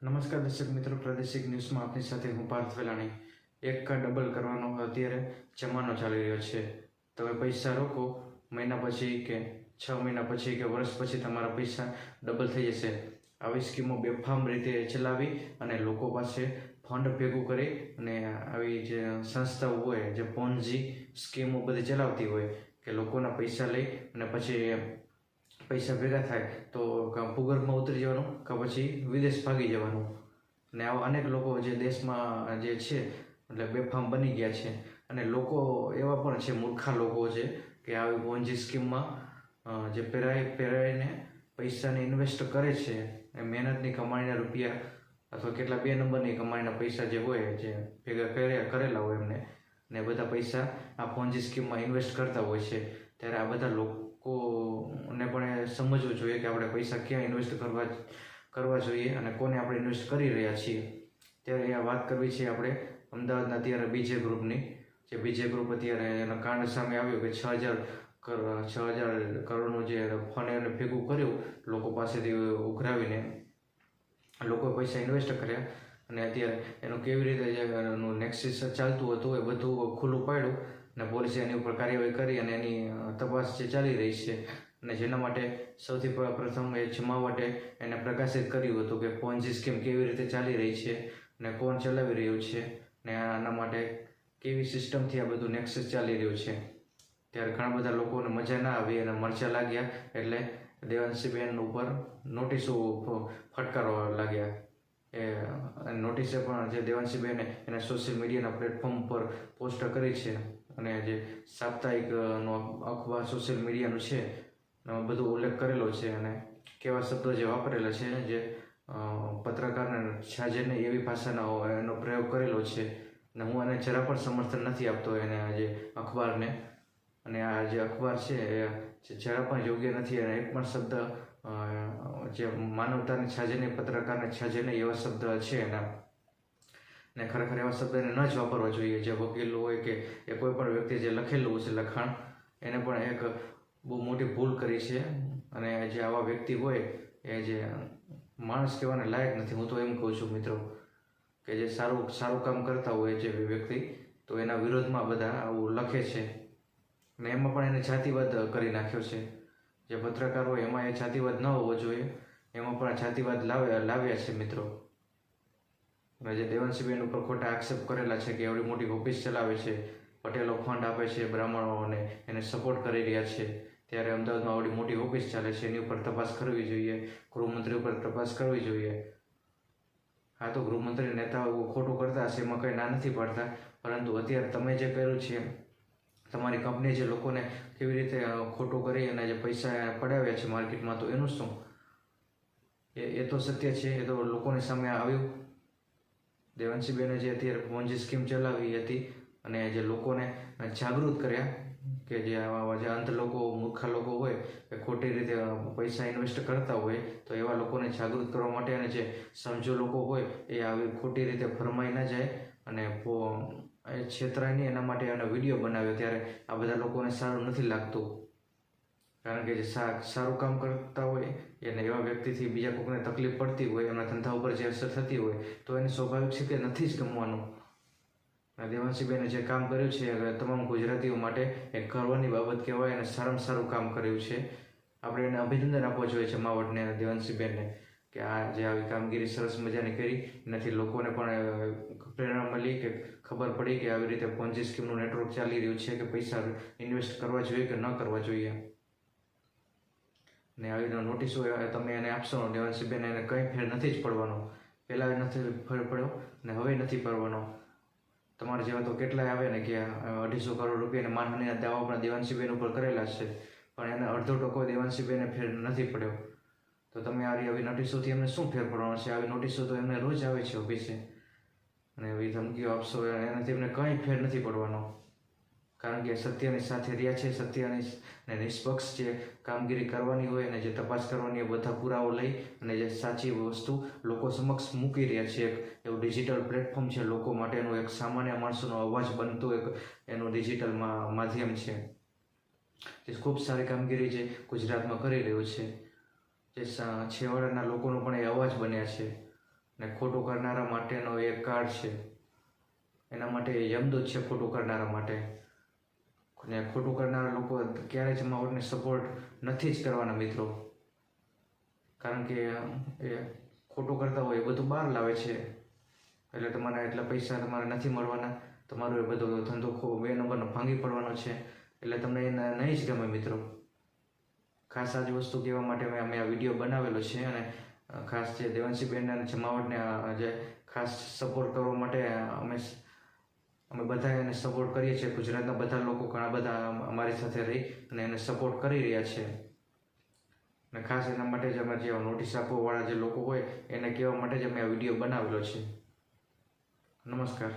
નમસ્કાર દર્શક મિત્રો, પ્રાદેશિક ન્યૂઝમાં આપની સાથે હું પાર્થ વેલાણી. એક કા ડબલ કરવાનો અત્યારે જમાનો ચાલી રહ્યો છે. તમે પૈસા રોકો, મહિના પછી કે 6 મહિના પછી કે વર્ષ પછી તમારા પૈસા ડબલ થઈ જશે. આવી સ્કીમો બેફામ રીતે ચલાવી અને લોકો પાસે ફંડ ભેગું કરી અને આવી જે સંસ્થાઓ હોય જે પોન્જી સ્કીમો બધી ચલાવતી હોય કે લોકોના પૈસા લઈ અને પછી પૈસા ભેગા થાય તો કાં ભૂગર્ભમાં ઉતરી જવાનું કાં પછી વિદેશ ભાગી જવાનું. અને આવા અનેક લોકો જે દેશમાં જે છે એટલે બેફામ બની ગયા છે. અને લોકો એવા પણ છે, મૂર્ખા લોકો છે કે આવી પોન્જી સ્કીમમાં જે પેરાઈને પૈસાને ઇન્વેસ્ટ કરે છે. મહેનતની કમાણીના રૂપિયા અથવા કેટલા 2 નંબરની કમાણીના પૈસા જે હોય જે ભેગા કરેલા હોય એમને ને બધા પૈસા આ પોન્જી સ્કીમમાં ઇન્વેસ્ટ કરતા હોય છે. ત્યારે આ બધા લોકોને પણ સમજવું જોઈએ કે આપણે પૈસા ક્યાં ઇન્વેસ્ટ કરવા જોઈએ અને કોને આપણે ઇન્વેસ્ટ કરી રહ્યા છીએ. ત્યારે આ વાત કરવી છે આપણે અમદાવાદના અત્યારે બીજે ગ્રુપની. જે બીજે ગ્રુપ અત્યારે એના કાંડ સામે આવ્યો કે 6,000 કરોડનું જે ફંડ એને ભેગું કર્યું લોકો પાસેથી ઉઘરાવીને લોકોએ પૈસા ઇન્વેસ્ટ કર્યા અને અત્યારે એનું કેવી રીતે એનું નેક્સસ ચાલતું હતું એ બધું ખુલ્લું પાડ્યું અને પોલીસે એની ઉપર કાર્યવાહી કરી અને એની તપાસ જે ચાલી રહી છે. અને જેના માટે સૌથી પ્રથમ એ જમાવટે એને પ્રકાશિત કર્યું હતું કે પોન્જી સ્કીમ કેવી રીતે ચાલી રહી છે અને કોણ ચલાવી રહ્યું છે ને આના માટે કેવી સિસ્ટમથી આ બધું નેક્સસ ચાલી રહ્યું છે. ત્યારે ઘણા બધા લોકોને મજા ના આવી અને મરચા લાગ્યા એટલે દેવાંશીબેન ઉપર નોટિસો ફટકારવા લાગ્યા. એ નોટિસે પણ જે દેવાંશીબેને એના સોશિયલ મીડિયાના પ્લેટફોર્મ પર પોસ્ટ કરી છે અને જે સાપ્તાહિકનો અખબાર સોશિયલ મીડિયાનું છે એમાં બધો ઉલ્લેખ કરેલો છે અને કેવા શબ્દો જે વાપરેલા છે જે પત્રકારને છાજેને એવી ભાષાનો એનો પ્રયોગ કરેલો છે. અને હું એને જરા પણ સમર્થન નથી આપતો એને જે અખબારને. અને આ જે અખબાર છે એ જરા પણ યોગ્ય નથી અને એક પણ શબ્દ જે માનવતાને છાજેને પત્રકારને છાજેને એવા શબ્દ છે એના ને ખરેખર એવા શબ્દ એને ન જ વાપરવા જોઈએ. જે વકીલ હોય કે એ કોઈ પણ વ્યક્તિ જે લખેલું છે લખાણ એને પણ એક બહુ મોટી ભૂલ કરી છે. અને જે આવા વ્યક્તિ હોય એ જે માણસ કહેવાને લાયક નથી. હું તો એમ કહું છું મિત્રો કે જે સારું કામ કરતા હોય જે વ્યક્તિ તો એના વિરોધમાં બધા આવું લખે છે ને એમાં પણ એને જાતિવાદ કરી નાખ્યો છે. જે પત્રકાર હોય એમાં એ જાતિવાદ ન હોવો જોઈએ, એમાં પણ જાતિવાદ લાવ્યા છે મિત્રો. અને જે દેવાંશીબેન ઉપર ખોટા આક્ષેપ કરેલા છે કે એવડી મોટી ઓફિસ ચલાવે છે, પટેલો ફંડ આપે છે બ્રાહ્મણોને, એને સપોર્ટ કરી રહ્યા છે. ત્યારે અમદાવાદમાં આવડી મોટી ઓફિસ ચાલે છે, એની ઉપર તપાસ કરવી જોઈએ, ગૃહમંત્રી ઉપર તપાસ કરવી જોઈએ. હા, તો ગૃહમંત્રી નેતાઓ ખોટું કરતા હશે એમાં કંઈ ના નથી પાડતા, પરંતુ અત્યારે તમે જે કર્યું છે તમારી કંપની જે લોકોને કેવી રીતે ખોટું કરી અને જે પૈસા પડાવ્યા છે માર્કેટમાં તો એનું શું? એ તો સત્ય છે, એ તો લોકોની સામે આવ્યું. દેવાંશીબેને જે અત્યારે પોન્જી સ્કીમ ચલાવી હતી અને જે લોકોને જાગૃત કર્યા કે જે આવા જે અંધ લોકો, મૂર્ખા લોકો હોય એ ખોટી રીતે પૈસા ઇન્વેસ્ટ કરતા હોય તો એવા લોકોને જાગૃત કરવા માટે અને જે સમજો લોકો હોય એ આવી ખોટી રીતે ફરમાઈ ના જાય અને છેતરાય નહીં એના માટે એનો વિડીયો બનાવ્યો. ત્યારે આ બધા લોકોને સારું નથી લાગતું, કારણ કે જે સારું કામ કરતા હોય એને એવા વ્યક્તિથી બીજા કોઈને તકલીફ પડતી હોય, એમના ધંધા ઉપર જે અસર થતી હોય તો એને સ્વાભાવિક છે કે નથી જ ગમવાનું. દેવાંશીબેને જે કામ કર્યું છે તમામ ગુજરાતીઓ માટે એક ગર્વની બાબત કહેવાય અને સારામાં સારું કામ કર્યું છે. આપણે એને અભિનંદન આપવો જોઈએ જમાવટને, દેવાંશીબેનને, કે આ જે આવી કામગીરી સરસ મજાની કરી. એનાથી લોકોને પણ પ્રેરણા મળી કે ખબર પડી કે આવી રીતે પોન્જી સ્કીમનું નેટવર્ક ચાલી રહ્યું છે કે પૈસા ઇન્વેસ્ટ કરવા જોઈએ કે ન કરવા જોઈએ. ને આવી નોટિસો તમે એને આપશો દેવાંશીબેન, એને કંઈ ફેર નથી જ પડવાનો. પહેલાં નથી ફેર પડ્યો ને હવે નથી પડવાનો. તમારા જેવા તો કેટલાય આવે ને કે 250 કરોડ રૂપિયાની માનહાનિના દાવા પણ દેવાંશીબેન ઉપર કરેલા છે, પણ એને અડધો ટકો દેવાંશીબેને ફેર નથી પડ્યો. તો તમે આવી નોટિસોથી એમને શું ફેર પડવાનો છે? આવી નોટિસો તો એમને રોજ આવે છે ઓફિસે અને એવી ધમકીઓ આપશો એનાથી એમને કંઈ ફેર નથી પડવાનો, કારણ કે સત્યની સાથે રહ્યા છે. સત્યની ને નિષ્પક્ષ જે કામગીરી કરવાની હોય અને જે તપાસ કરવાની હોય બધા પુરાવો લઈ અને જે સાચી વસ્તુ લોકો સમક્ષ મૂકી રહ્યા છે. એક એવું ડિજિટલ પ્લેટફોર્મ છે લોકો માટેનું, એક સામાન્ય માણસોનો અવાજ બનતું એક એનું ડિજિટલ માધ્યમ છે. જે ખૂબ સારી કામગીરી જે ગુજરાતમાં કરી રહ્યું છે, જે છેવાડાના લોકોનો પણ એ અવાજ બન્યા છે. ને ખોટું કરનારા માટેનો એક કાર્ડ છે, એના માટે યમદૂત છે ખોટું કરનારા માટે. ને ખોટું કરનારા લોકો ક્યારેય જમાવટને સપોર્ટ નથી જ કરવાના મિત્રો, કારણ કે એ ખોટું કરતા હોય એ બધું બહાર લાવે છે, એટલે તમારા એટલા પૈસા તમારે નથી મળવાના, તમારો એ બધો ધંધો 2 નંબરનો ભાંગી પડવાનો છે, એટલે તમને એને નહીં જ ગમે મિત્રો. ખાસ આ જ વસ્તુ કહેવા માટે અમે આ વિડીયો બનાવેલો છે, અને ખાસ જે દેવાંશીબેનને જમાવટને જે ખાસ સપોર્ટ કરવા માટે અમે બધા એને સપોર્ટ કરીએ છીએ. ગુજરાતના બધા લોકો ઘણા બધા અમારી સાથે રહી અને એને સપોર્ટ કરી રહ્યા છે, અને ખાસ એના માટે જ અમે જે નોટિસ આપવાવાળા જે લોકો હોય એને કહેવા માટે જ અમે આ વિડીયો બનાવેલો છે. નમસ્કાર.